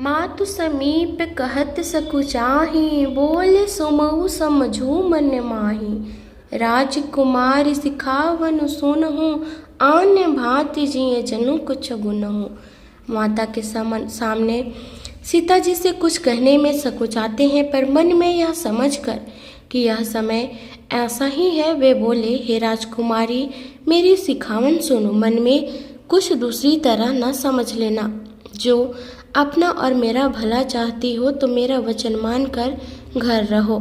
मातु समीप कहत सकुचाही, बोले सुमऊ समझू मन माही। राजकुमारी सिखावन सुनहु, आन्य भांति जिये जनु कुछ गुनहु। माता के सामने सीता जी से कुछ कहने में सकुचाते हैं, पर मन में यह समझकर कि यह समय ऐसा ही है, वे बोले, हे राजकुमारी, मेरी सिखावन सुनो। मन में कुछ दूसरी तरह न समझ लेना। जो अपना और मेरा भला चाहती हो तो मेरा वचन मानकर घर रहो।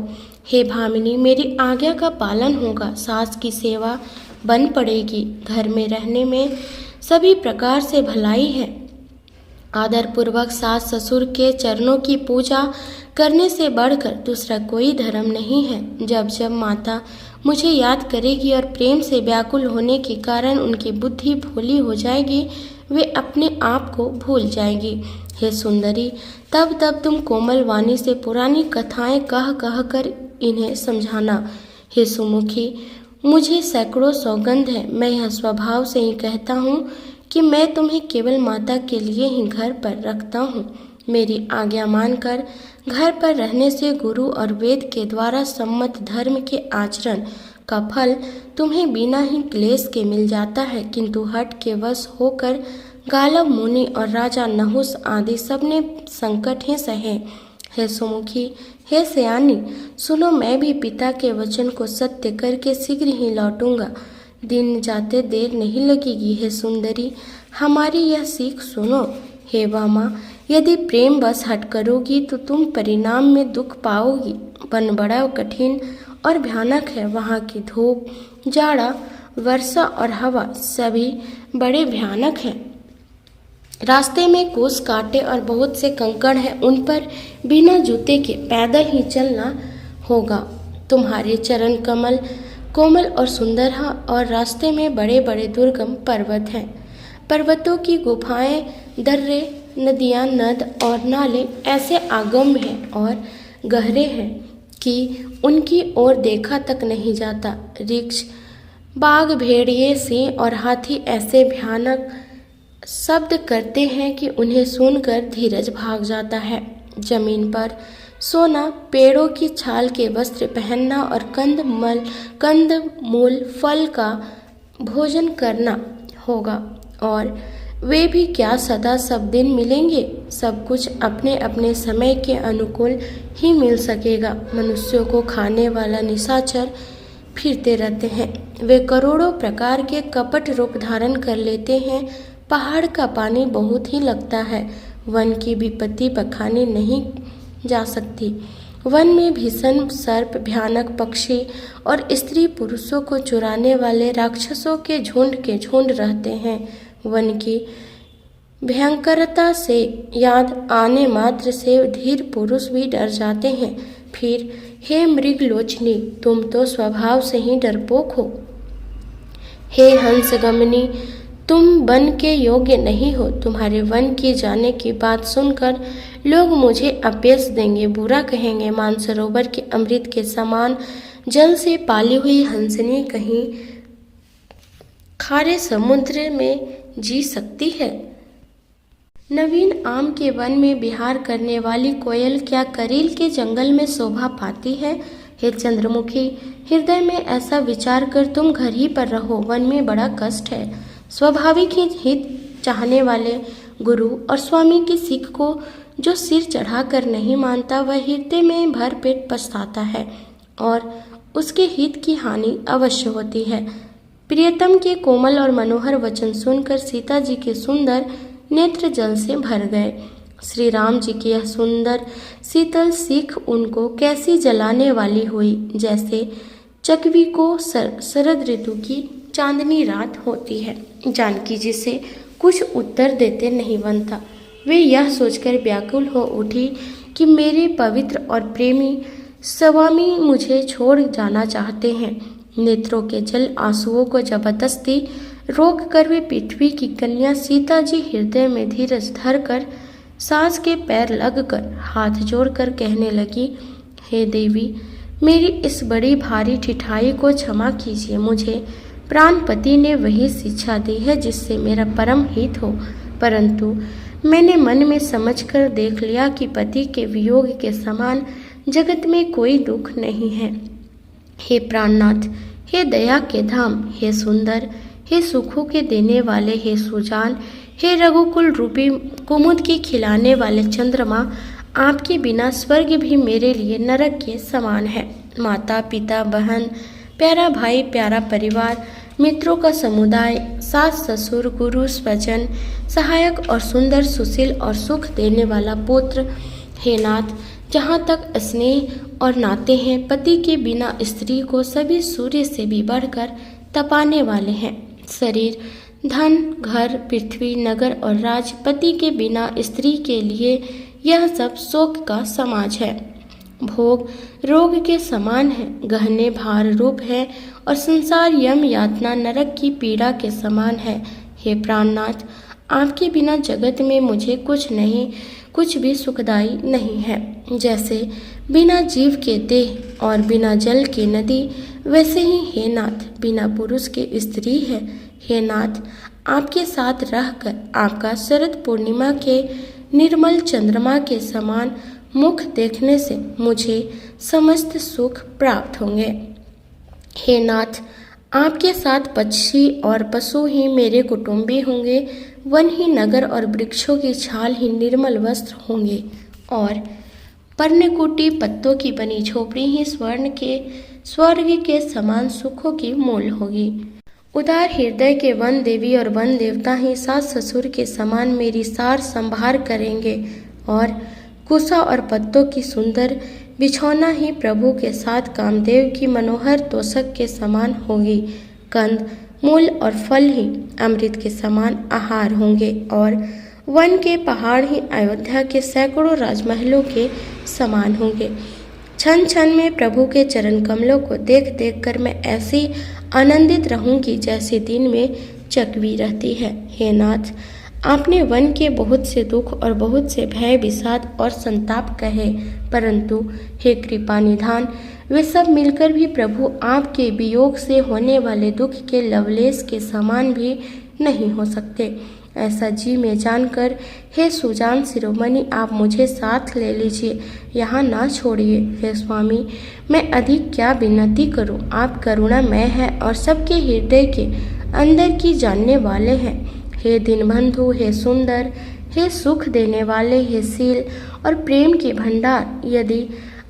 हे भामिनी, मेरी आज्ञा का पालन होगा। सास की सेवा बन पड़ेगी। घर में रहने में सभी प्रकार से भलाई है। आदरपूर्वक सास ससुर के चरणों की पूजा करने से बढ़कर दूसरा कोई धर्म नहीं है। जब जब माता मुझे याद करेगी और प्रेम से व्याकुल होने के कारण उनकी बुद्धि भोली हो जाएगी, वे अपने आप को भूल जाएगी। हे सुंदरी, तब तब तुम कोमल वाणी से पुरानी कथाएं कह कह कर इन्हें समझाना। हे सुमुखी, मुझे सैकड़ों सौगंध है। मैं यह स्वभाव से ही कहता हूँ कि मैं तुम्हें केवल माता के लिए ही घर पर रखता हूँ। मेरी आज्ञा मानकर घर पर रहने से गुरु और वेद के द्वारा सम्मत धर्म के आचरण का फल तुम्हें बिना ही क्लेश के मिल जाता है, किंतु हठ के वश होकर गालव मुनि और राजा नहुस आदि सबने संकट ही सहे। हे सुमुखी, हे सयानी, सुनो, मैं भी पिता के वचन को सत्य करके शीघ्र ही लौटूंगा। दिन जाते देर नहीं लगेगी। हे सुंदरी, हमारी यह सीख सुनो। हे वामा, यदि प्रेम बस हट करोगी तो तुम परिणाम में दुख पाओगी। वन बड़ा कठिन और भयानक है। वहाँ की धूप, जाड़ा, वर्षा और हवा सभी बड़े भयानक हैं। रास्ते में कोस कांटे और बहुत से कंकड़ हैं। उन पर बिना जूते के पैदल ही चलना होगा। तुम्हारे चरण कमल कोमल और सुंदर हैं और रास्ते में बड़े बड़े दुर्गम पर्वत हैं। पर्वतों की गुफाएं, दर्रे, नदियां, नद और नाले ऐसे आगम्य हैं और गहरे हैं कि उनकी ओर देखा तक नहीं जाता। रिक्ष, बाघ, भेड़िए, सिंह और हाथी ऐसे भयानक शब्द करते हैं कि उन्हें सुनकर धीरज भाग जाता है। जमीन पर सोना, पेड़ों की छाल के वस्त्र पहनना और कंद मूल फल का भोजन करना होगा, और वे भी क्या सदा सब दिन मिलेंगे। सब कुछ अपने अपने समय के अनुकूल ही मिल सकेगा। मनुष्यों को खाने वाला निशाचर फिरते रहते हैं। वे करोड़ों प्रकार के कपट रूप धारण कर लेते हैं। पहाड़ का पानी बहुत ही लगता है। वन की विपत्ति बखानी नहीं जा सकती। वन में भीषण सर्प, भयानक पक्षी और स्त्री पुरुषों को चुराने वाले राक्षसों के झुंड रहते हैं। वन की भयंकरता से याद आने मात्र से धीर पुरुष भी डर जाते हैं। फिर हे मृगलोचनी, तुम तो स्वभाव से ही डरपोक हो। हे हंसगमनी, तुम वन के योग्य नहीं हो। तुम्हारे वन की जाने की बात सुनकर लोग मुझे अपयश देंगे, बुरा कहेंगे। मानसरोवर के अमृत के समान जल से पाली हुई हंसनी कहीं खारे समुद्र में जी सकती है। नवीन आम के वन में विहार करने वाली कोयल क्या करील के जंगल में शोभा पाती है। हे चंद्रमुखी, हृदय में ऐसा विचार कर तुम घर ही पर रहो। वन में बड़ा कष्ट है। स्वाभाविक ही हित चाहने वाले गुरु और स्वामी की सीख को जो सिर चढ़ाकर नहीं मानता, वह हृदय में भर पेट पछताता है और उसके हित की हानि अवश्य होती है। प्रियतम के कोमल और मनोहर वचन सुनकर सीता जी के सुंदर नेत्र जल से भर गए। श्री राम जी की यह सुंदर शीतल सीख उनको कैसी जलाने वाली हुई, जैसे चकवी को शरद ऋतु की चांदनी रात होती है। जानकी जी से कुछ उत्तर देते नहीं बनता। वे यह सोचकर व्याकुल हो उठी कि मेरे पवित्र और प्रेमी स्वामी मुझे छोड़ जाना चाहते हैं। नेत्रों के जल आंसुओं को जबरदस्ती रोक कर वे पृथ्वी की कन्या सीता जी हृदय में धीरज धरकर सास के पैर लगकर हाथ जोड़कर कहने लगी, हे देवी, मेरी इस बड़ी भारी ठिठाई को क्षमा कीजिए। मुझे प्राणपति ने वही शिक्षा दी है जिससे मेरा परम हित हो, परंतु मैंने मन में समझकर देख लिया कि पति के वियोग के समान जगत में कोई दुख नहीं है। हे प्राणनाथ, हे दया के धाम, हे सुंदर, हे सुखों के देने वाले, हे सुजान, हे रघुकुल रूपी कुमुद की खिलाने वाले चंद्रमा, आपके बिना स्वर्ग भी मेरे लिए नरक के समान है। माता पिता बहन, प्यारा भाई, प्यारा परिवार, मित्रों का समुदाय, सास ससुर, गुरु स्वजन, सहायक और सुंदर, सुशील और सुख देने वाला पुत्र, हे नाथ, जहाँ तक स्नेह और नाते हैं, पति के बिना स्त्री को सभी सूर्य से भी बढ़कर तपाने वाले हैं। शरीर, धन, घर, पृथ्वी, नगर और राज, पति के बिना स्त्री के लिए यह सब शोक का समाज है। भोग रोग के समान है, गहने भार रूप है और संसार यम यातना नरक की पीड़ा के समान है। हे प्राणनाथ, आपके बिना जगत में मुझे कुछ भी सुखदाई नहीं है। जैसे बिना जीव के देह और बिना जल के नदी, वैसे ही हे नाथ, बिना पुरुष के स्त्री है। हे नाथ, आपके साथ रहकर आपका शरद पूर्णिमा के निर्मल चंद्रमा के समान मुख देखने से मुझे समस्त सुख प्राप्त होंगे। हे नाथ, आपके साथ पक्षी और पशु ही मेरे कुटुंबी होंगे, वन ही नगर और वृक्षों की छाल ही निर्मल वस्त्र होंगे और पर्णकुटी पत्तों की बनी झोपड़ी ही स्वर्ग के समान सुखों की मूल होगी। उदार हृदय के वन देवी और वन देवता ही सास ससुर के समान मेरी सार संभार करेंगे और कुसा और पत्तों की सुंदर बिछौना ही प्रभु के साथ कामदेव की मनोहर तोषक के समान होगी। कंद, मूल और फल ही अमृत के समान आहार होंगे और वन के पहाड़ ही अयोध्या के सैकड़ों राजमहलों के समान होंगे। क्षण क्षण में प्रभु के चरण कमलों को देख देख कर मैं ऐसी आनंदित रहूंगी जैसे दिन में चकवी रहती है। हे नाथ, आपने वन के बहुत से दुख और बहुत से भय, विषाद और संताप कहे, परंतु हे कृपा निधान, वे सब मिलकर भी प्रभु आपके वियोग से होने वाले दुख के लवलेश के समान भी नहीं हो सकते। ऐसा जी में जानकर हे सुजान शिरोमणि, आप मुझे साथ ले लीजिए, यहाँ ना छोड़िए। हे स्वामी, मैं अधिक क्या विनती करूँ, आप करुणामय हैं और सबके हृदय के अंदर की जानने वाले हैं। हे दीनबंधु, हे सुंदर, हे सुख देने वाले, हे शील और प्रेम के भंडार, यदि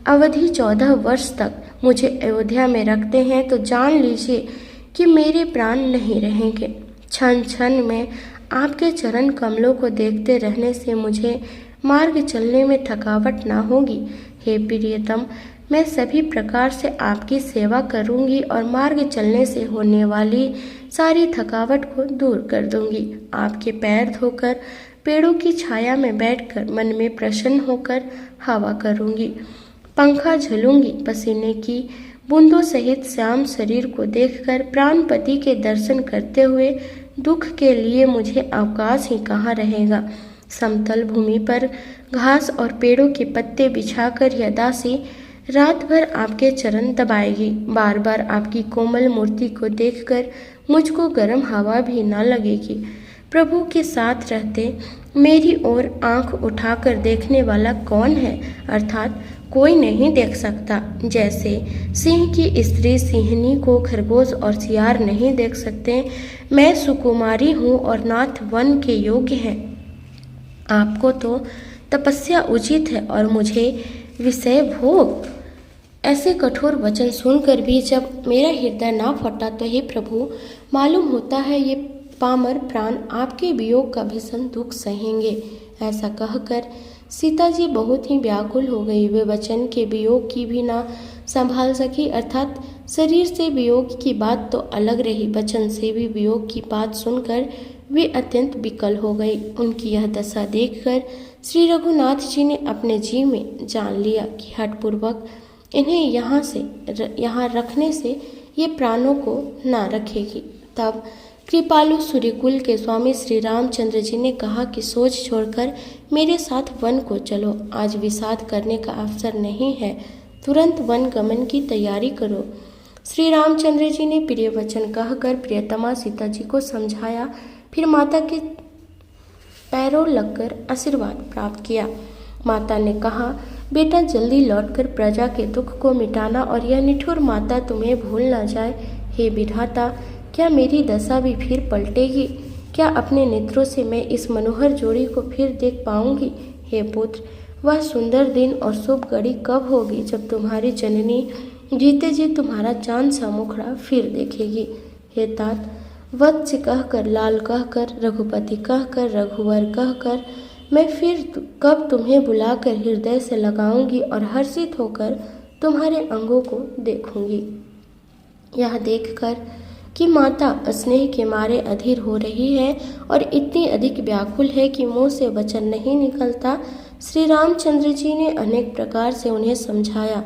अवधि 14 वर्ष तक मुझे अयोध्या में रखते हैं तो जान लीजिए कि मेरे प्राण नहीं रहेंगे। क्षण क्षण में आपके चरण कमलों को देखते रहने से मुझे मार्ग चलने में थकावट ना होगी। हे प्रियतम, मैं सभी प्रकार से आपकी सेवा करूंगी और मार्ग चलने से होने वाली सारी थकावट को दूर कर दूंगी। आपके पैर धोकर पेड़ों की छाया में बैठकर मन में प्रसन्न होकर हवा करूंगी, पंखा झलूंगी। पसीने की बूंदों सहित श्याम शरीर को देखकर प्राणपति के दर्शन करते हुए दुख के लिए मुझे अवकाश ही कहाँ रहेगा। समतल भूमि पर घास और पेड़ों के पत्ते बिछाकर यह दासी रात भर आपके चरण दबाएगी। बार बार आपकी कोमल मूर्ति को देखकर मुझको गर्म हवा भी न लगेगी। प्रभु के साथ रहते मेरी ओर आंख उठाकर देखने वाला कौन है, अर्थात कोई नहीं देख सकता। जैसे सिंह की स्त्री सिंहनी को खरगोश और सियार नहीं देख सकते, मैं सुकुमारी हूँ और नाथ वन के योग्य है। आपको तो तपस्या उचित है और मुझे विषय भोग। ऐसे कठोर वचन सुनकर भी जब मेरा हृदय ना फटा तो हे प्रभु, मालूम होता है ये पामर प्राण आपके वियोग का भीषण दुख सहेंगे। ऐसा कहकर सीता जी बहुत ही व्याकुल हो गई। वे वचन के वियोग की भी ना संभाल सकी, अर्थात शरीर से वियोग की बात तो अलग रही, वचन से भी वियोग की बात सुनकर वे अत्यंत विकल हो गई। उनकी यह दशा देखकर श्री रघुनाथ जी ने अपने जी में जान लिया कि हठपूर्वक इन्हें यहाँ रखने से ये प्राणों को ना रखेगी। तब कृपालु सूर्यकुल के स्वामी श्री रामचंद्र जी ने कहा कि सोच छोड़कर मेरे साथ वन को चलो। आज विषाद करने का अवसर नहीं है, तुरंत वन गमन की तैयारी करो। श्री रामचंद्र जी ने प्रिय वचन कहकर प्रियतमा सीता जी को समझाया। फिर माता के पैरों लगकर आशीर्वाद प्राप्त किया। माता ने कहा, बेटा जल्दी लौटकर प्रजा के दुख को मिटाना और यह निठुर माता तुम्हें भूल न जाए। हे विधाता, क्या मेरी दशा भी फिर पलटेगी? क्या अपने नेत्रों से मैं इस मनोहर जोड़ी को फिर देख पाऊंगी? हे पुत्र, वह सुंदर दिन और शुभ घड़ी कब होगी जब तुम्हारी जननी जीते जी तुम्हारा चांद सा मुखड़ा फिर देखेगी? हे तात, वत्स कहकर, लाल कहकर, रघुपति कहकर, रघुवर कहकर मैं फिर कब तुम्हें बुलाकर हृदय से लगाऊंगी और हर्षित होकर तुम्हारे अंगों को देखूंगी। यह देखकर कि माता स्नेह के मारे अधीर हो रही है और इतनी अधिक व्याकुल है कि मुंह से वचन नहीं निकलता, श्री रामचंद्र जी ने अनेक प्रकार से उन्हें समझाया।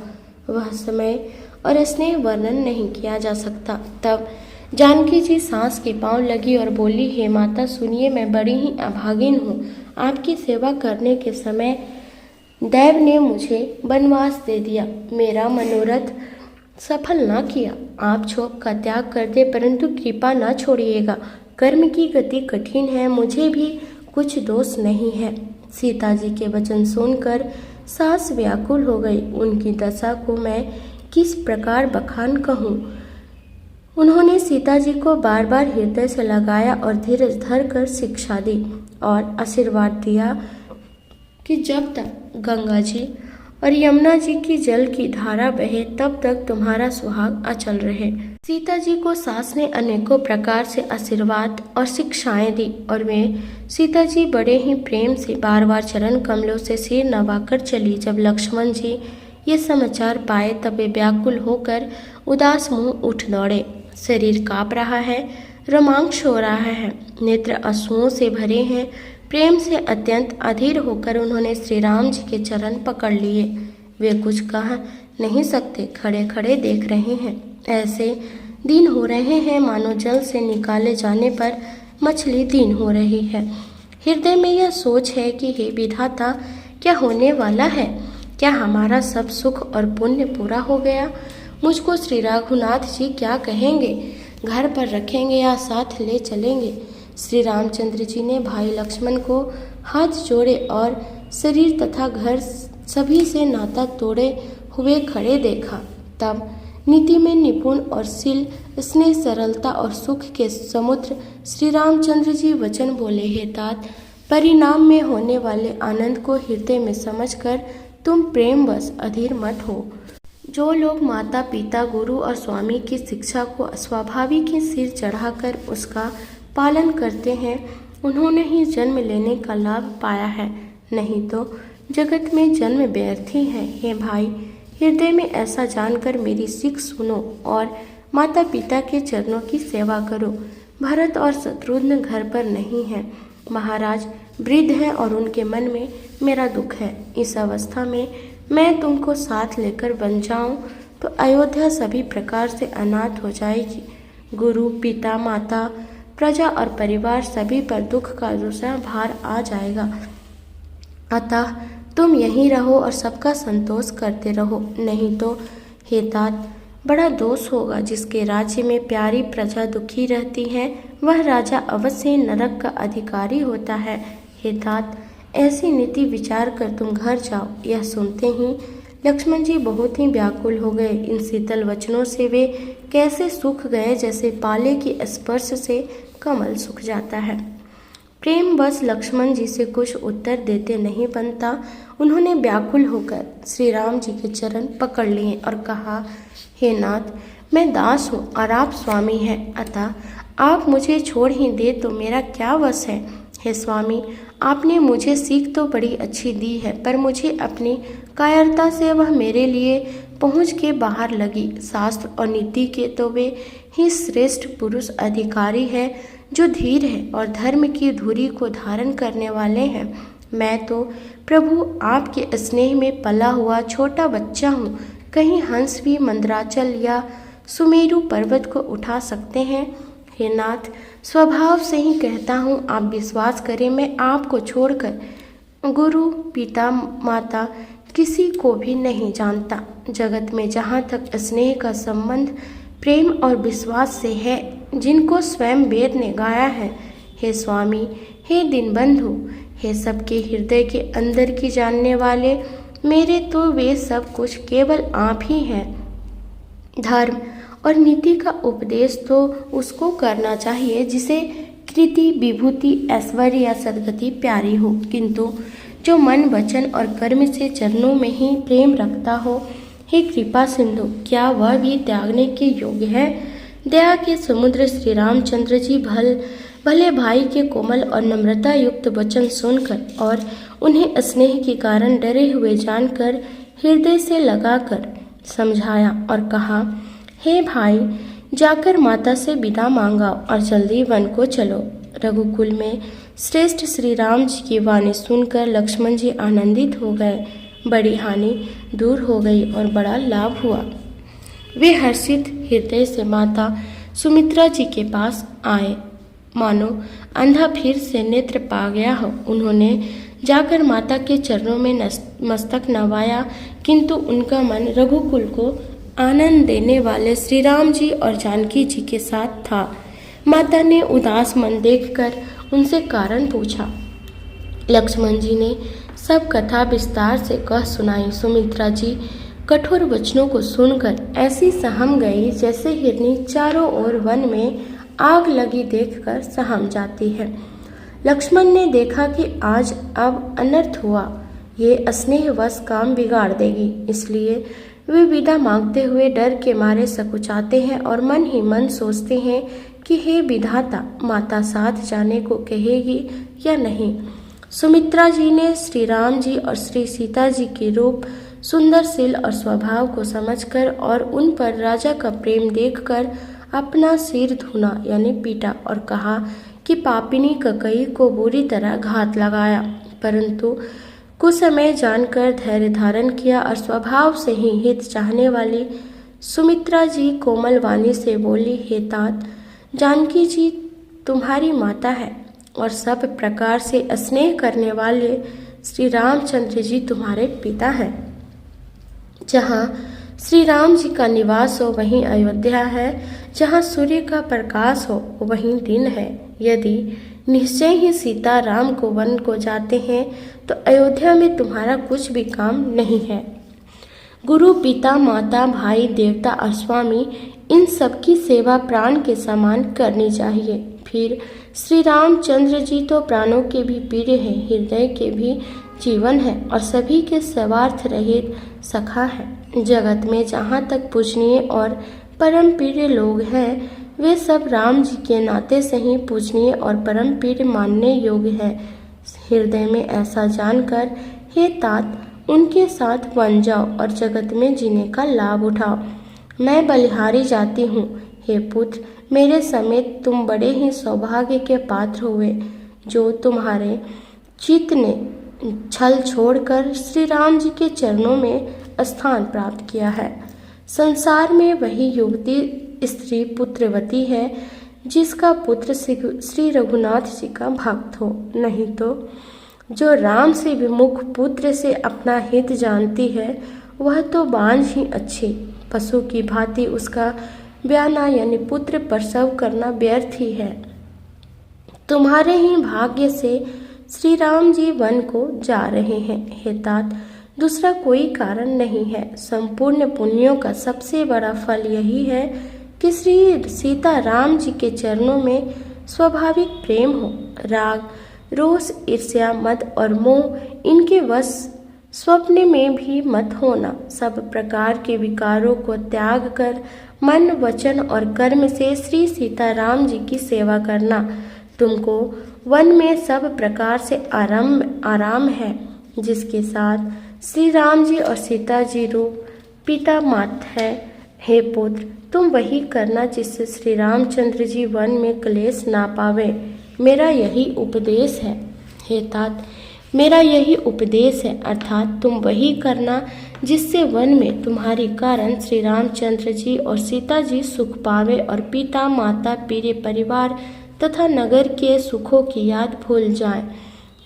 वह समय और स्नेह वर्णन नहीं किया जा सकता। तब जानकी जी सांस के पांव लगी और बोली, हे माता सुनिए, मैं बड़ी ही अभागिन हूँ। आपकी सेवा करने के समय देव ने मुझे वनवास दे दिया, मेरा मनोरथ सफल ना किया। आप क्षोभ का त्याग कर दे, परंतु कृपा ना छोड़िएगा। कर्म की गति कठिन है, मुझे भी कुछ दोष नहीं है। सीता जी के वचन सुनकर सास व्याकुल हो गई। उनकी दशा को मैं किस प्रकार बखान कहूँ। उन्होंने सीता जी को बार बार हृदय से लगाया और धीरज धर कर शिक्षा दी और आशीर्वाद दिया कि जब तक गंगा जी और यमुना जी की जल की धारा बहे तब तक तुम्हारा सुहाग अचल रहे। सीता जी को सास ने अनेकों प्रकार से आशीर्वाद और शिक्षाएं दी और वे सीता जी बड़े ही प्रेम से बार बार चरण कमलों से सिर नवाकर चली। जब लक्ष्मण जी ये समाचार पाए तब वे व्याकुल होकर उदास मुंह उठ दौड़े। शरीर काँप रहा है, रोमांच हो रहा है, नेत्र आंसुओं से भरे हैं। प्रेम से अत्यंत अधीर होकर उन्होंने श्री राम जी के चरण पकड़ लिए। वे कुछ कह नहीं सकते, खड़े खड़े देख रहे हैं। ऐसे दिन हो रहे हैं मानो जल से निकाले जाने पर मछली दिन हो रही है। हृदय में यह सोच है कि हे विधाता, क्या होने वाला है? क्या हमारा सब सुख और पुण्य पूरा हो गया? मुझको श्री रघुनाथ जी क्या कहेंगे? घर पर रखेंगे या साथ ले चलेंगे? श्री रामचंद्र जी ने भाई लक्ष्मण को हाथ जोड़े और शरीर तथा घर सभी से नाता तोड़े हुए खड़े देखा। तब नीति में निपुण और शील, स्नेह, सरलता और सुख के समुद्र श्री रामचंद्र जी वचन बोले, हे तात, परिणाम में होने वाले आनंद को हृदय में समझकर तुम प्रेमवश अधीर मत हो। जो लोग माता पिता, गुरु और स्वामी की शिक्षा को स्वाभाविक ही सिर चढ़ाकर उसका पालन करते हैं, उन्होंने ही जन्म लेने का लाभ पाया है, नहीं तो जगत में जन्म व्यर्थ ही है। हे भाई, हृदय में ऐसा जानकर मेरी सीख सुनो और माता पिता के चरणों की सेवा करो। भरत और शत्रुघ्न घर पर नहीं है, महाराज वृद्ध हैं और उनके मन में मेरा दुख है। इस अवस्था में मैं तुमको साथ लेकर बन जाऊं तो अयोध्या सभी प्रकार से अनाथ हो जाएगी। गुरु, पिता, माता, प्रजा और परिवार सभी पर दुख का दूसरा भार आ जाएगा। अतः तुम यहीं रहो और सबका संतोष करते रहो, नहीं तो हे तात, बड़ा दोष होगा। जिसके राज्य में प्यारी प्रजा दुखी रहती है, वह राजा अवश्य नरक का अधिकारी होता है। हे तात, ऐसी नीति विचार कर तुम घर जाओ। यह सुनते ही लक्ष्मण जी बहुत ही व्याकुल हो गए। इन शीतल वचनों से वे कैसे सूख गए, जैसे पाले के स्पर्श से कमल सूख जाता है। प्रेमवश लक्ष्मण जी से कुछ उत्तर देते नहीं बनता। उन्होंने व्याकुल होकर श्री राम जी के चरण पकड़ लिए और कहा, हे नाथ, मैं दास हूँ और आप स्वामी हैं, अतः आप मुझे छोड़ ही दे तो मेरा क्या वश है। हे स्वामी, आपने मुझे सीख तो बड़ी अच्छी दी है, पर मुझे अपनी कायरता से वह मेरे लिए पहुँच के बाहर लगी। शास्त्र और नीति के तो वे ही श्रेष्ठ पुरुष अधिकारी है जो धीर है और धर्म की धुरी को धारण करने वाले हैं। मैं तो प्रभु आपके स्नेह में पला हुआ छोटा बच्चा हूँ। कहीं हंस भी मंदराचल या सुमेरु पर्वत को उठा सकते हैं। हे नाथ, स्वभाव से ही कहता हूँ, आप विश्वास करें, मैं आपको छोड़कर गुरु, पिता, माता किसी को भी नहीं जानता। जगत में जहाँ तक स्नेह का संबंध प्रेम और विश्वास से है, जिनको स्वयं वेद ने गाया है। हे स्वामी, हे दीनबंधु, हे सबके हृदय के अंदर की जानने वाले, मेरे तो वे सब कुछ केवल आप ही हैं। धर्म और नीति का उपदेश तो उसको करना चाहिए जिसे कृति, विभूति, ऐश्वर्य या सद्गति प्यारी हो, किंतु जो मन, वचन और कर्म से चरणों में ही प्रेम रखता हो। हे कृपा सिंधु, क्या वह भी त्यागने के योग्य है? दया के समुद्र श्री रामचंद्र जी भले भाई के कोमल और नम्रता युक्त वचन सुनकर और उन्हें स्नेह के कारण डरे हुए जानकर हृदय से लगाकर समझाया और कहा, हे भाई, जाकर माता से विदा मांगा और जल्दी वन को चलो। रघुकुल में श्रेष्ठ श्री राम जी की वाणी सुनकर लक्ष्मण जी आनंदित हो गए। बड़ी हानि दूर हो गई और बड़ा लाभ हुआ। वे हर्षित हृदय से माता सुमित्रा जी के पास आए, मानो अंधा फिर से नेत्र पा गया हो। उन्होंने जाकर माता के चरणों में मस्तक नवाया, किंतु उनका मन रघुकुल को आनंद देने वाले श्री राम जी और जानकी जी के साथ था। माता ने उदास मन देखकर उनसे कारण पूछा। लक्ष्मण जी ने सब कथा विस्तार से कह सुनाई। सुमित्रा जी कठोर वचनों को सुनकर ऐसी सहम गई जैसे हिरनी चारों ओर वन में आग लगी देखकर सहम जाती है। लक्ष्मण ने देखा कि आज अब अनर्थ हुआ, ये स्नेहवश काम बिगाड़ देगी, इसलिए वे विदा मांगते हुए डर के मारे सकुचाते हैं और मन ही मन सोचते हैं कि हे विधाता, माता साथ जाने को कहेगी या नहीं। सुमित्रा जी ने श्री राम जी और श्री सीता जी के रूप, सुंदरशील और स्वभाव को समझकर और उन पर राजा का प्रेम देखकर अपना सिर धुना यानी पीटा और कहा कि पापिनी ककई को बुरी तरह घात लगाया, परंतु कुछ समय जानकर धैर्य धारण किया और स्वभाव से ही हित चाहने वाली सुमित्रा जी कोमल वाणी से बोली, हे तात, जानकी जी तुम्हारी माता है और सब प्रकार से स्नेह करने वाले श्री रामचंद्र जी तुम्हारे पिता हैं। जहाँ श्री राम जी का निवास हो वहीं अयोध्या है, जहाँ सूर्य का प्रकाश हो वहीं दिन है। यदि निश्चय ही सीता राम को वन को जाते हैं तो अयोध्या में तुम्हारा कुछ भी काम नहीं है। गुरु, पिता, माता, भाई, देवता और स्वामी, इन सबकी सेवा प्राण के समान करनी चाहिए। फिर श्री रामचंद्र जी तो प्राणों के भी प्रिय हैं, हृदय के भी जीवन है और सभी के स्वार्थ रहित सखा है। जगत में जहाँ तक पूजनीय और परम प्रिय लोग हैं, वे सब राम जी के नाते से ही पूजनीय और परम प्रिय मानने योग्य है। हृदय में ऐसा जानकर हे तात, उनके साथ वन जाओ और जगत में जीने का लाभ उठाओ। मैं बलिहारी जाती हूँ। हे पुत्र, मेरे समेत तुम बड़े ही सौभाग्य के पात्र हुए, जो तुम्हारे चित्त ने छल छोड़कर श्री राम जी के चरणों में स्थान प्राप्त किया है। संसार में वही युवती स्त्री पुत्रवती है जिसका पुत्र श्री रघुनाथ जी का भक्त हो, नहीं तो जो राम से विमुख पुत्र से अपना हित जानती है वह तो बांझ ही अच्छी, पशु की भांति उसका ब्याना यानी पुत्र प्रसव करना व्यर्थ ही है। तुम्हारे ही भाग्य से श्री राम जी वन को जा रहे हैं। हे तात, दूसरा कोई कारण नहीं है। संपूर्ण पुण्यों का सबसे बड़ा फल यही है कि श्री सीता राम जी के चरणों में स्वाभाविक प्रेम हो। राग, रोष, ईर्ष्या, मद और मोह इनके वश स्वप्न में भी मत होना। सब प्रकार के विकारों को त्याग कर मन, वचन और कर्म से श्री सीता राम जी की सेवा करना। तुमको वन में सब प्रकार से आराम है, जिसके साथ श्री राम जी और सीता जी रूप पिता माता है। हे पुत्र, तुम वही करना जिससे श्री रामचंद्र जी वन में क्लेश ना पावे। मेरा यही उपदेश है। हे तात, मेरा यही उपदेश है, अर्थात तुम वही करना जिससे वन में तुम्हारी कारण श्री रामचंद्र जी और सीता जी सुख पावे और पिता, माता, प्रिय परिवार तथा नगर के सुखों की याद भूल जाए।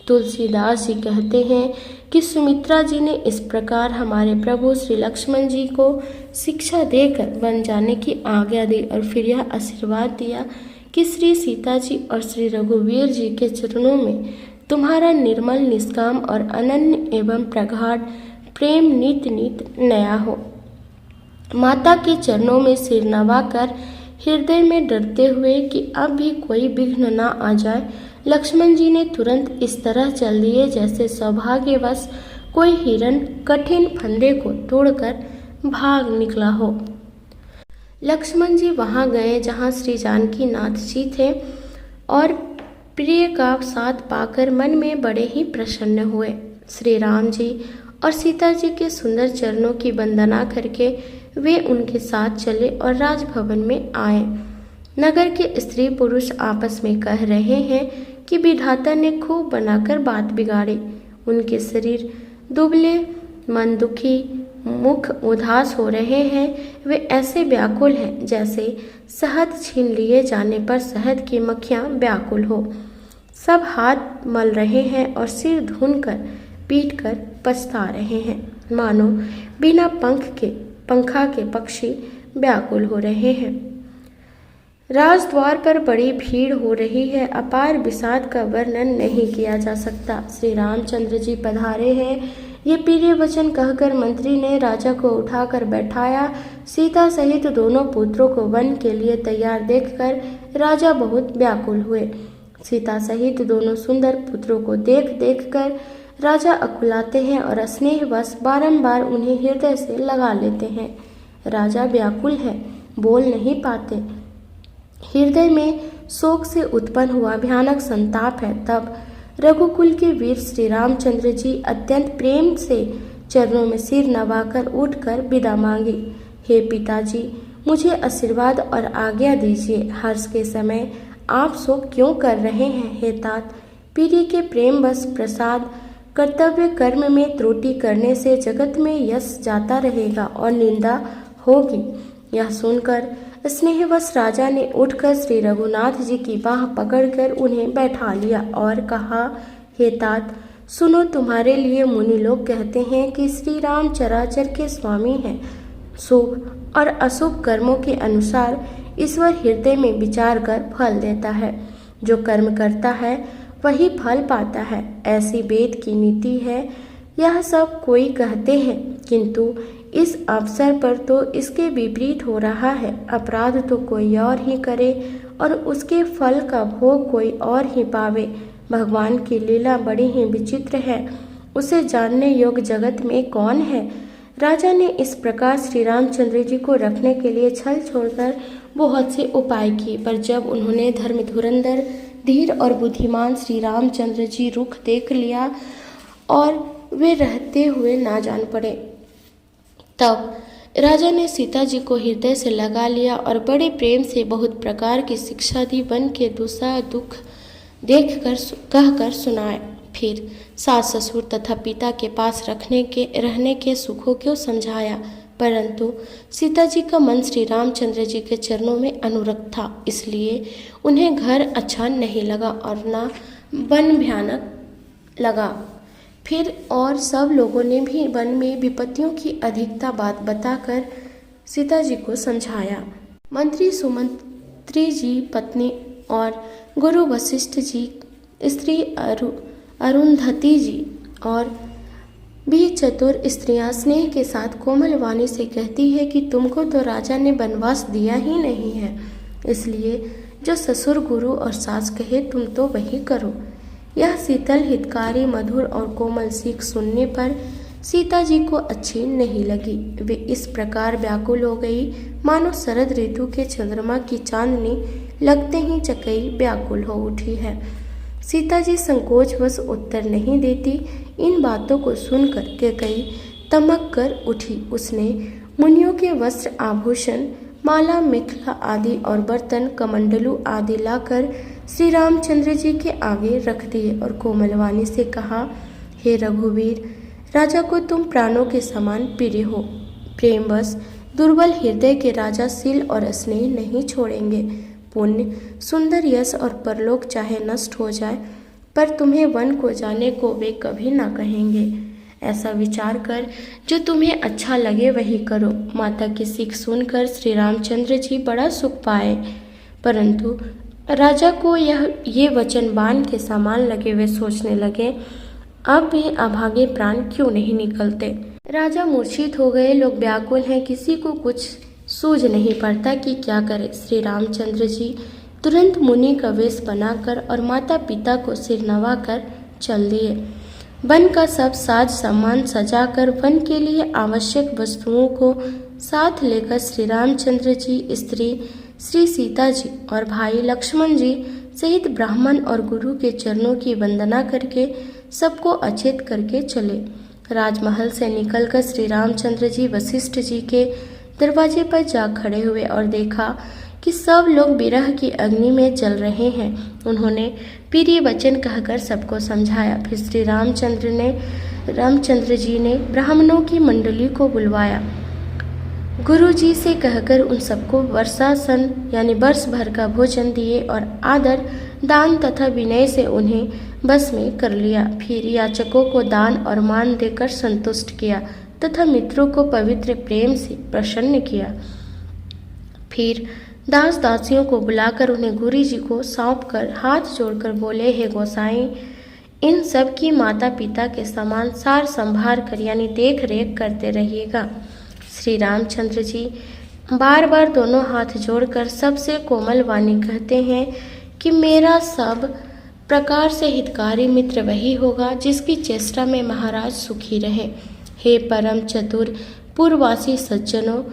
तुलसीदास जी कहते हैं कि सुमित्रा जी ने इस प्रकार हमारे प्रभु श्री लक्ष्मण जी को शिक्षा देकर वन जाने की आज्ञा दी और फिर यह आशीर्वाद दिया कि कि श्री सीता जी और श्री रघुवीर जी के चरणों में तुम्हारा निर्मल, निष्काम और अनन्य एवं प्रगाढ़ प्रेम नित नित नया हो। माता के चरणों में सिर नवाकर हृदय में डरते हुए कि अब भी कोई विघ्न न आ जाए, लक्ष्मण जी ने तुरंत इस तरह चल दिए जैसे सौभाग्यवश कोई हिरण कठिन फंदे को तोड़कर भाग निकला हो। लक्ष्मण जी वहां गए जहां श्री जानकी नाथ जी थे और प्रिय का साथ पाकर मन में बड़े ही प्रसन्न हुए। श्री राम जी और सीता जी के सुंदर चरणों की वंदना करके वे उनके साथ चले और राजभवन में आए। नगर के स्त्री पुरुष आपस में कह रहे हैं कि विधाता ने खूब बनाकर बात बिगाड़ी। उनके शरीर दुबले, मन दुखी, मुख उदास हो रहे हैं। वे ऐसे व्याकुल हैं जैसे शहद छीन लिए जाने पर शहद की मक्खियां व्याकुल हो। सब हाथ मल रहे हैं और सिर धुनकर पीट कर पछता रहे हैं, मानो बिना पंखा के पक्षी व्याकुल हो रहे हैं। राजद्वार पर बड़ी भीड़ हो रही है, अपार विषाद का वर्णन नहीं किया जा सकता। श्री रामचंद्र जी पधारे हैं, ये प्रिय वचन कहकर मंत्री ने राजा को उठाकर बैठाया। सीता सहित दोनों पुत्रों को वन के लिए तैयार देखकर राजा बहुत व्याकुल हुए। सीता सहित दोनों सुंदर पुत्रों को देख कर राजा अकुलाते हैं और स्नेहवश बारंबार उन्हें हृदय से लगा लेते हैं। राजा व्याकुल है, बोल नहीं पाते, हृदय में शोक से उत्पन्न हुआ भयानक संताप है। तब रघुकुल के वीर श्री रामचंद्र जी अत्यंत प्रेम से चरणों में सिर नवाकर उठकर विदा मांगी। हे पिताजी, मुझे आशीर्वाद और आज्ञा दीजिए। हर्ष के समय आप शोक क्यों कर रहे हैं? हे तात, प्रिय के प्रेम बस प्रसाद कर्तव्य कर्म में त्रुटि करने से जगत में यश जाता रहेगा और निंदा होगी। यह सुनकर स्नेहवश राजा ने उठकर श्री रघुनाथ जी की बाह पकड़कर उन्हें बैठा लिया और कहा, हे तात, सुनो, तुम्हारे लिए मुनि लोग कहते हैं कि श्री राम चराचर के स्वामी हैं। शुभ और अशुभ कर्मों के अनुसार ईश्वर हृदय में विचार कर फल देता है। जो कर्म करता है वही फल पाता है, ऐसी वेद की नीति है। यह सब कोई कहते हैं, किंतु इस अवसर पर तो इसके विपरीत हो रहा है। अपराध तो कोई और ही करे और उसके फल का भोग कोई और ही पावे। भगवान की लीला बड़ी ही विचित्र है, उसे जानने योग्य जगत में कौन है? राजा ने इस प्रकार श्री रामचंद्र जी को रखने के लिए छल छोड़कर बहुत से उपाय किए, पर जब उन्होंने धर्म धुरंधर, धीर और बुद्धिमान श्री रामचंद्र जी रुख देख लिया और वे रहते हुए ना जान पड़े, तब राजा ने सीता जी को हृदय से लगा लिया और बड़े प्रेम से बहुत प्रकार की शिक्षा दी। वन के दूसरा दुख कहकर सुनाए। फिर सास ससुर तथा पिता के पास रहने के सुखों को समझाया, परंतु सीता जी का मन श्री रामचंद्र जी के चरणों में अनुरक्त था, इसलिए उन्हें घर अच्छा नहीं लगा और न वन भयानक लगा। फिर और सब लोगों ने भी वन में विपत्तियों की अधिकता बात बताकर सीता जी को समझाया। मंत्री सुमंत्री जी पत्नी और गुरु वशिष्ठ जी स्त्री अरुंधति जी और भी चतुर स्त्रियां स्नेह के साथ कोमल वाणी से कहती है कि तुमको तो राजा ने वनवास दिया ही नहीं है, इसलिए जो ससुर, गुरु और सास कहे तुम तो वही करो। यह शीतल, हितकारी, मधुर और कोमल सीख सुनने पर सीता जी को अच्छी नहीं लगी। वे इस प्रकार व्याकुल हो गई मानो शरद ऋतु के चंद्रमा की चांदनी लगते ही चकई व्याकुल हो उठी है। सीता जी संकोचवश उत्तर नहीं देती। इन बातों को सुनकर कैकेयी तमक कर उठी। उसने मुनियों के वस्त्र, आभूषण, माला, मेखला आदि और बर्तन, कमंडलू आदि लाकर श्री रामचंद्र जी के आगे रख दिए और कोमलवाणी से कहा, हे रघुवीर, राजा को तुम प्राणों के समान प्रिय हो। प्रेमवश दुर्बल हृदय के राजा शील और स्नेह नहीं छोड़ेंगे। पुण्य, सुंदर यश और परलोक चाहे नष्ट हो जाए, पर तुम्हें वन को जाने को वे कभी ना कहेंगे। ऐसा विचार कर जो तुम्हें अच्छा लगे वही करो। माता की सीख सुनकर श्री रामचंद्र जी बड़ा सुख पाए, परंतु राजा को ये वचन बाण के समान लगे। वे सोचने लगे, अब भी अभागे प्राण क्यों नहीं निकलते। राजा मूर्छित हो गए। लोग व्याकुल हैं, किसी को कुछ सूझ नहीं पड़ता कि क्या करे। श्री रामचंद्र जी तुरंत मुनि का वेश बनाकर और माता पिता को सिर नवाकर चल दिए। वन का सब साज सामान सजाकर वन के लिए आवश्यक वस्तुओं को साथ लेकर श्री रामचंद्र जी, स्त्री श्री सीता जी और भाई लक्ष्मण जी सहित ब्राह्मण और गुरु के चरणों की वंदना करके सबको अचेत करके चले। राजमहल से निकलकर श्री रामचंद्र जी वशिष्ठ जी के दरवाजे पर जा खड़े हुए और देखा कि सब लोग विरह की अग्नि में जल रहे हैं। उन्होंने प्रिय वचन कहकर सबको समझाया। फिर श्री रामचंद्र जी ने ब्राह्मणों की मंडली को बुलवाया। गुरु जी से कहकर उन सबको वर्षासन यानी वर्ष भर का भोजन दिए और आदर, दान तथा विनय से उन्हें बस में कर लिया। फिर याचकों को दान और मान देकर संतुष्ट किया तथा मित्रों को पवित्र प्रेम से प्रसन्न किया। फिर दास दासियों को बुलाकर उन्हें गुरु जी को सौंपकर हाथ जोड़कर बोले, हे गोसाई, इन सब की माता पिता के समान सार संभार कर यानी देख रेख करते रहिएगा। श्री रामचंद्र जी बार बार दोनों हाथ जोड़कर सबसे कोमल वाणी कहते हैं कि मेरा सब प्रकार से हितकारी मित्र वही होगा जिसकी चेष्टा में महाराज सुखी रहे। हे परम चतुर पूर्ववासी सज्जनों,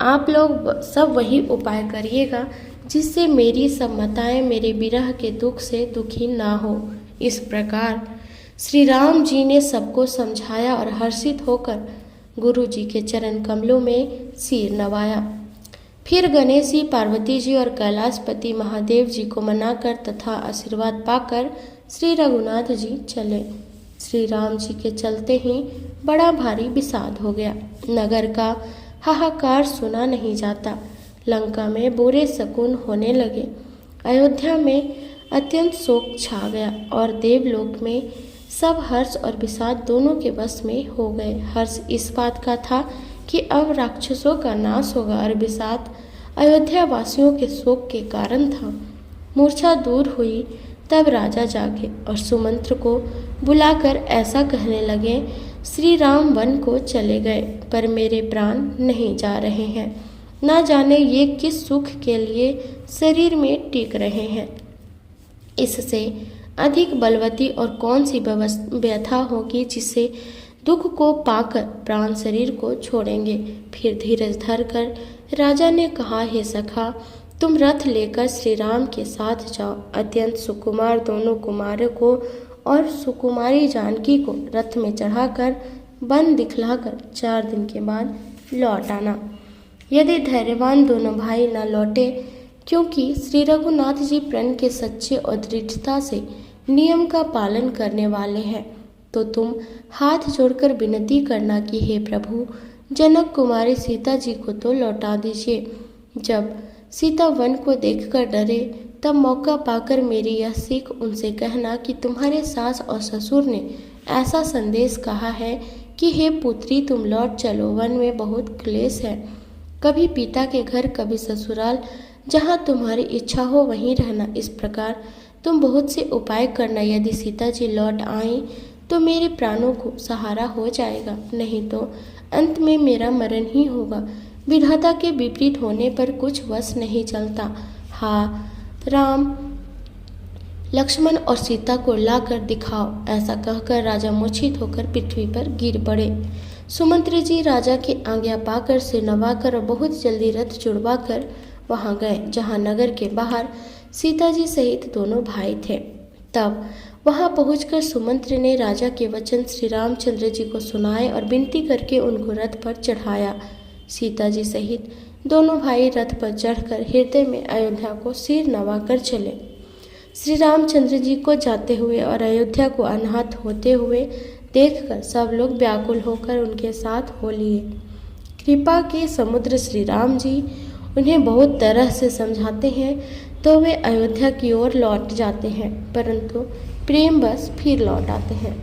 आप लोग सब वही उपाय करिएगा जिससे मेरी सब माताएं मेरे विरह के दुख से दुखी ना हो। इस प्रकार श्री राम जी ने सबको समझाया और हर्षित होकर गुरु जी के चरण कमलों में सिर नवाया। फिर गणेश जी, पार्वती जी और कैलाशपति महादेव जी को मनाकर तथा आशीर्वाद पाकर श्री रघुनाथ जी चले। श्री राम जी के चलते ही बड़ा भारी विषाद हो गया। नगर का हाहाकार सुना नहीं जाता। लंका में बुरे शकुन होने लगे। अयोध्या में अत्यंत शोक छा गया और देवलोक में सब हर्ष और विषाद दोनों के वश में हो गए। हर्ष इस बात का था कि अब राक्षसों का नाश होगा और विषाद अयोध्या वासियों के शोक के कारण था। मूर्छा दूर हुई तब राजा जागे और सुमंत्र को बुलाकर ऐसा कहने लगे, श्री राम वन को चले गए पर मेरे प्राण नहीं जा रहे हैं। ना जाने ये किस सुख के लिए शरीर में टिक रहे हैं। इससे अधिक बलवती और कौन सी व्यथा होगी जिससे दुख को पाकर प्राण शरीर को छोड़ेंगे। फिर धीरज धरकर राजा ने कहा, हे सखा, तुम रथ लेकर श्री राम के साथ जाओ। अत्यंत सुकुमार दोनों कुमारों को और सुकुमारी जानकी को रथ में चढ़ाकर वन दिखलाकर 4 दिन के बाद लौट आना। यदि धैर्यवान दोनों भाई न लौटे, क्योंकि श्री रघुनाथ जी प्रण के सच्चे और दृढ़ता से नियम का पालन करने वाले हैं, तो तुम हाथ जोड़कर विनती करना कि हे प्रभु, जनक कुमारी सीता जी को तो लौटा दीजिए। जब सीता वन को देखकर डरे तब मौका पाकर मेरी यह सीख उनसे कहना कि तुम्हारे सास और ससुर ने ऐसा संदेश कहा है कि हे पुत्री, तुम लौट चलो, वन में बहुत क्लेश है। कभी पिता के घर, कभी ससुराल, जहाँ तुम्हारी इच्छा हो वहीं रहना। इस प्रकार तुम बहुत से उपाय करना। यदि सीता जी लौट आईं तो मेरे प्राणों को सहारा हो जाएगा, नहीं तो अंत में मेरा मरण ही होगा। विधाता के विपरीत होने पर कुछ वश नहीं चलता। हाँ, राम, लक्ष्मण और सीता को लाकर दिखाओ। ऐसा कहकर राजा मूर्छित होकर पृथ्वी पर गिर पड़े। सुमंत्री जी राजा की आज्ञा पाकर सिर नवाकर और बहुत जल्दी रथ जुड़वाकर वहां गए जहां नगर के बाहर सीता जी सहित दोनों भाई थे। तब वहां पहुंचकर सुमंत्र ने राजा के वचन श्री रामचंद्र जी को सुनाए और विनती करके उनको रथ पर चढ़ाया। सीता जी सहित दोनों भाई रथ पर चढ़कर हृदय में अयोध्या को सिर नवाकर चले। श्री रामचंद्र जी को जाते हुए और अयोध्या को अनाहत होते हुए देखकर सब लोग व्याकुल होकर उनके साथ हो लिए। कृपा के समुद्र श्री राम जी उन्हें बहुत तरह से समझाते हैं तो वे अयोध्या की ओर लौट जाते हैं, परंतु प्रेम बस फिर लौट आते हैं।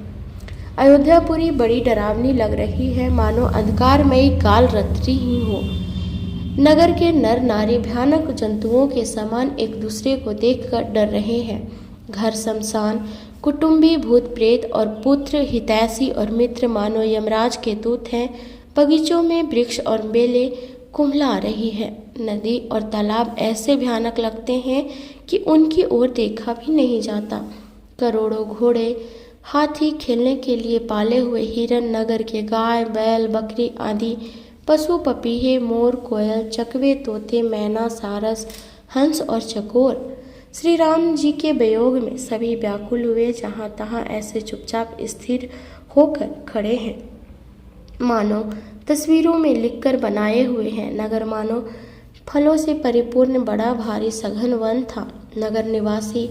अयोध्यापुरी बड़ी डरावनी लग रही है, मानो अंधकारमयी काल रात्रि ही हो। नगर के नर नारी भयानक जंतुओं के समान एक दूसरे को देखकर डर रहे हैं। घर शमशान, कुटुंबी भूत प्रेत और पुत्र हितैषी और मित्र मानो यमराज के दूत हैं। बगीचों में वृक्ष और बेलें कुम्हला रही है। नदी और तालाब ऐसे भयानक लगते हैं कि उनकी ओर देखा भी नहीं जाता। करोड़ों घोड़े, हाथी, खेलने के लिए पाले हुए हिरन, नगर के गाय, बैल, बकरी आदि पशु, पपीहे, मोर, कोयल, चकवे, तोते, मैना, सारस, हंस और चकोर श्री राम जी के वियोग में सभी व्याकुल हुए। जहाँ तहाँ ऐसे चुपचाप स्थिर होकर खड़े हैं मानो तस्वीरों में लिखकर बनाए हुए हैं। नगर मानो फलों से परिपूर्ण बड़ा भारी सघन वन था। नगर निवासी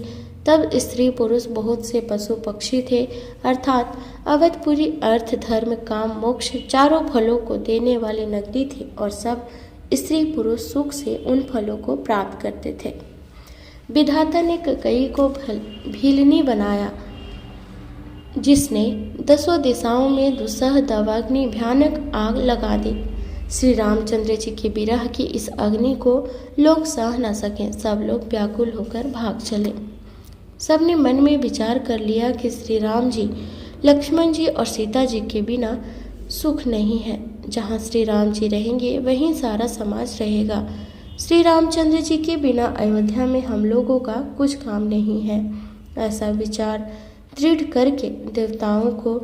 तब स्त्री पुरुष बहुत से पशु पक्षी थे, अर्थात अवधपुरी अर्थ धर्म काम मोक्ष चारों फलों को देने वाली नगरी थी और सब स्त्री पुरुष सुख से उन फलों को प्राप्त करते थे। विधाता ने कैकेयी को भीलनी बनाया, जिसने 10 दिशाओं में दुस्सह दावाग्नि भयानक आग लगा दी। श्री रामचंद्र जी के विरह की इस अग्नि को लोग सह न सके। सब लोग व्याकुल होकर भाग चले। सबने मन में विचार कर लिया कि श्री राम जी, लक्ष्मण जी और सीता जी के बिना सुख नहीं है। जहाँ श्री राम जी रहेंगे वहीं सारा समाज रहेगा। श्री रामचंद्र जी के बिना अयोध्या में हम लोगों का कुछ काम नहीं है। ऐसा विचार दृढ़ करके देवताओं को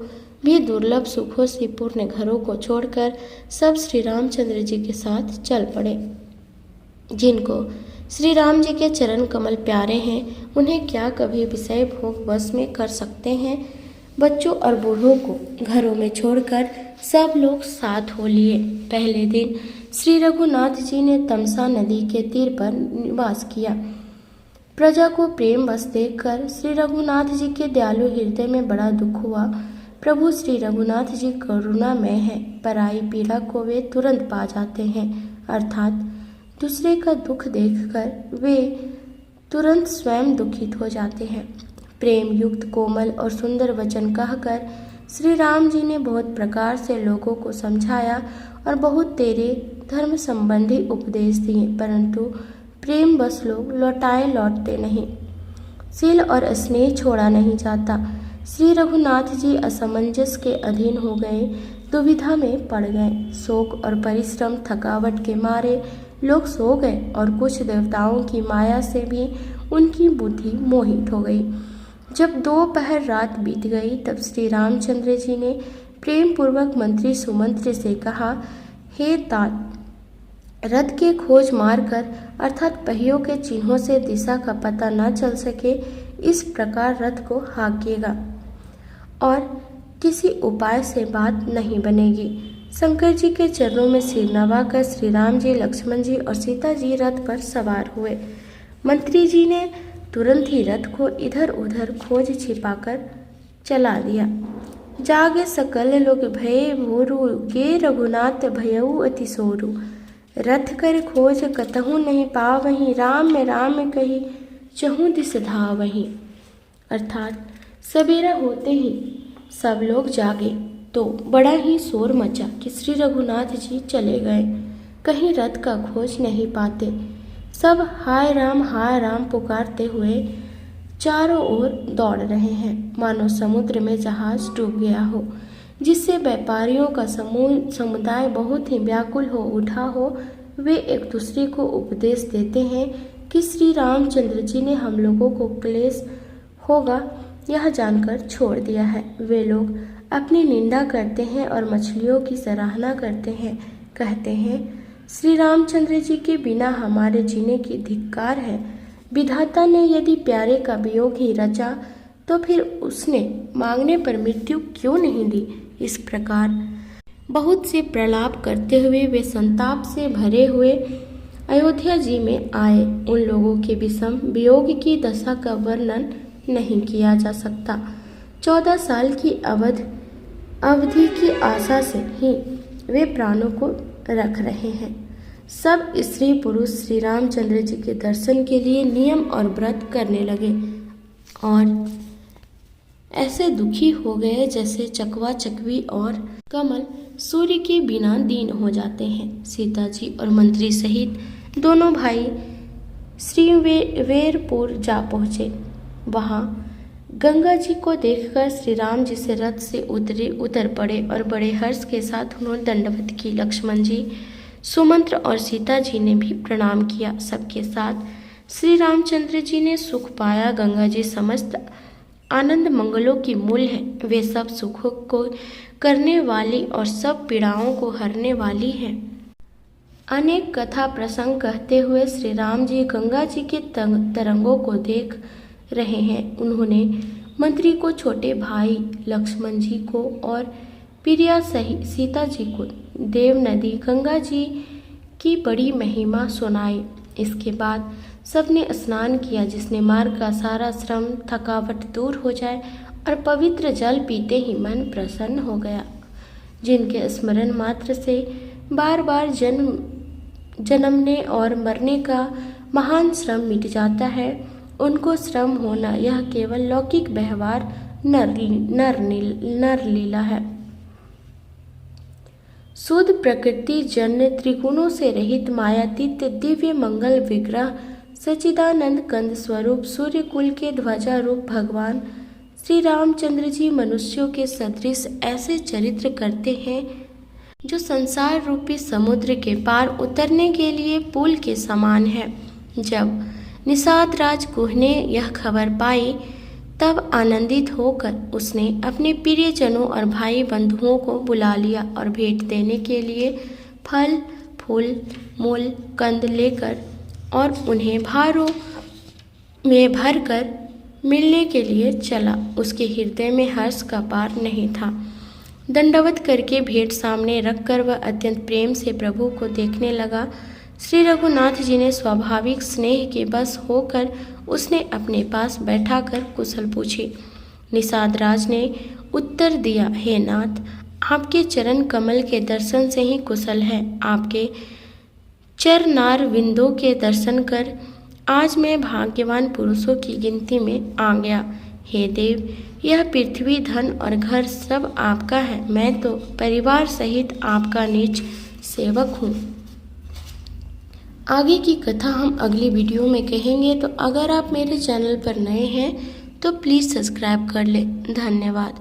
भी दुर्लभ सुखों से पूर्ण घरों को छोड़कर सब श्री रामचंद्र जी के साथ चल पड़े। जिनको श्री राम जी के चरण कमल प्यारे हैं, उन्हें क्या कभी विषय भोग वश में कर सकते हैं। बच्चों और बूढ़ों को घरों में छोड़कर सब लोग साथ हो लिए। पहले दिन श्री रघुनाथ जी ने तमसा नदी के तीर पर निवास किया। प्रजा को प्रेम बस देखकर श्री रघुनाथ जी के दयालु हृदय में बड़ा दुख हुआ। प्रभु श्री रघुनाथ जी करुणामय है। पराई पीड़ा को वे तुरंत पा जाते हैं, अर्थात दूसरे का दुख देखकर वे तुरंत स्वयं दुखित हो जाते हैं। प्रेम युक्त कोमल और सुंदर वचन कहकर श्री राम जी ने बहुत प्रकार से लोगों को समझाया और बहुत तेरे धर्म संबंधी उपदेश दिए, परंतु प्रेम बस लोग लौटते नहीं। शील और स्नेह छोड़ा नहीं जाता। श्री रघुनाथ जी असमंजस के अधीन हो गए, दुविधा में पड़ गए। शोक और परिश्रम थकावट के मारे लोग सो गए और कुछ देवताओं की माया से भी उनकी बुद्धि मोहित हो गई। जब दोपहर रात बीत गई तब श्री रामचंद्र जी ने प्रेम पूर्वक मंत्री सुमंत्र से कहा, हे तात, रथ के खोज मारकर अर्थात पहियों के चिन्हों से दिशा का पता न चल सके, इस प्रकार रथ को हाँकिएगा और किसी उपाय से बात नहीं बनेगी। शंकर जी के चरणों में सिर नवाकर श्री राम जी, लक्ष्मण जी और सीता जी रथ पर सवार हुए। मंत्री जी ने तुरंत ही रथ को इधर उधर खोज छिपाकर चला दिया। जागे सकल लोग भये भोरू, के रघुनाथ भयऊ अति सोरू। रथ कर खोज कतहु नहीं पावहीं, राम राम कही चहु दिस धावहीं। अर्थात सवेरा होते ही सब लोग जागे तो बड़ा ही शोर मचा कि श्री रघुनाथ जी चले गए, कहीं रथ का खोज नहीं पाते। सब हाय राम पुकारते हुए चारों ओर दौड़ रहे हैं, मानो समुद्र में जहाज डूब गया हो, जिससे व्यापारियों का समुदाय बहुत ही व्याकुल हो उठा हो। वे एक दूसरे को उपदेश देते हैं कि श्री रामचंद्र जी ने हम लोगों को क्लेश होगा यह जानकर छोड़ दिया है। वे लोग अपनी निंदा करते हैं और मछलियों की सराहना करते हैं, कहते हैं श्री रामचंद्र जी के बिना हमारे जीने की धिक्कार है। विधाता ने यदि प्यारे का वियोग ही रचा तो फिर उसने मांगने पर मृत्यु क्यों नहीं दी। इस प्रकार बहुत से प्रलाप करते हुए वे संताप से भरे हुए अयोध्या जी में आए। उन लोगों के विषम वियोग की दशा का वर्णन नहीं किया जा सकता। 14 साल की अवधि की आशा से ही वे प्राणों को रख रहे हैं। सब स्त्री पुरुष श्री रामचंद्र जी के दर्शन के लिए नियम और व्रत करने लगे और ऐसे दुखी हो गए जैसे चकवा चकवी और कमल सूर्य के बिना दीन हो जाते हैं। सीता जी और मंत्री सहित दोनों भाई श्रीवेरपुर जा पहुँचे। वहाँ गंगा जी को देखकर श्री राम जी से रथ से उतर पड़े और बड़े हर्ष के साथ उन्होंने दंडवत की। लक्ष्मण जी, सुमंत्र और सीता जी ने भी प्रणाम किया। सबके साथ श्री रामचंद्र जी ने सुख पाया। गंगा जी समस्त आनंद मंगलों की मूल है। वे सब सुखों को करने वाली और सब पीड़ाओं को हरने वाली हैं। अनेक कथा प्रसंग कहते हुए श्री राम जी गंगा जी के तरंगों को देख रहे हैं। उन्होंने मंत्री को, छोटे भाई लक्ष्मण जी को और प्रिया सहित सीता जी को देव नदी गंगा जी की बड़ी महिमा सुनाई। इसके बाद सबने स्नान किया, जिसने मार्ग का सारा श्रम थकावट दूर हो जाए और पवित्र जल पीते ही मन प्रसन्न हो गया। जिनके स्मरण मात्र से बार बार जन्मने और मरने का महान श्रम मिट जाता है, उनको श्रम होना यह केवल लौकिक व्यवहार नर लीला है। शुद्ध प्रकृति जन्य त्रिगुणों से रहित मायातीत दिव्य मंगल विग्रह सच्चिदानंद कंद स्वरूप सूर्य कुल के ध्वजा रूप भगवान श्री रामचंद्र जी मनुष्यों के सदृश ऐसे चरित्र करते हैं जो संसार रूपी समुद्र के पार उतरने के लिए पुल के समान है। जब निषाद राज कुह ने यह खबर पाई तब आनंदित होकर उसने अपने प्रियजनों और भाई बंधुओं को बुला लिया और भेंट देने के लिए फल फूल मूल कंद लेकर और उन्हें भारों में भरकर मिलने के लिए चला। उसके हृदय में हर्ष का पार नहीं था। दंडवत करके भेंट सामने रखकर वह अत्यंत प्रेम से प्रभु को देखने लगा। श्री रघुनाथ जी ने स्वाभाविक स्नेह के बस होकर उसने अपने पास बैठाकर कुशल पूछी। निषाद राज ने उत्तर दिया, हे नाथ, आपके चरण कमल के दर्शन से ही कुशल है। आपके चरनार विंदों के दर्शन कर आज मैं भाग्यवान पुरुषों की गिनती में आ गया। हे देव, यह पृथ्वी, धन और घर सब आपका है। मैं तो परिवार सहित आपका नीच सेवक हूँ। आगे की कथा हम अगली वीडियो में कहेंगे। तो अगर आप मेरे चैनल पर नए हैं तो प्लीज़ सब्सक्राइब कर लें। धन्यवाद।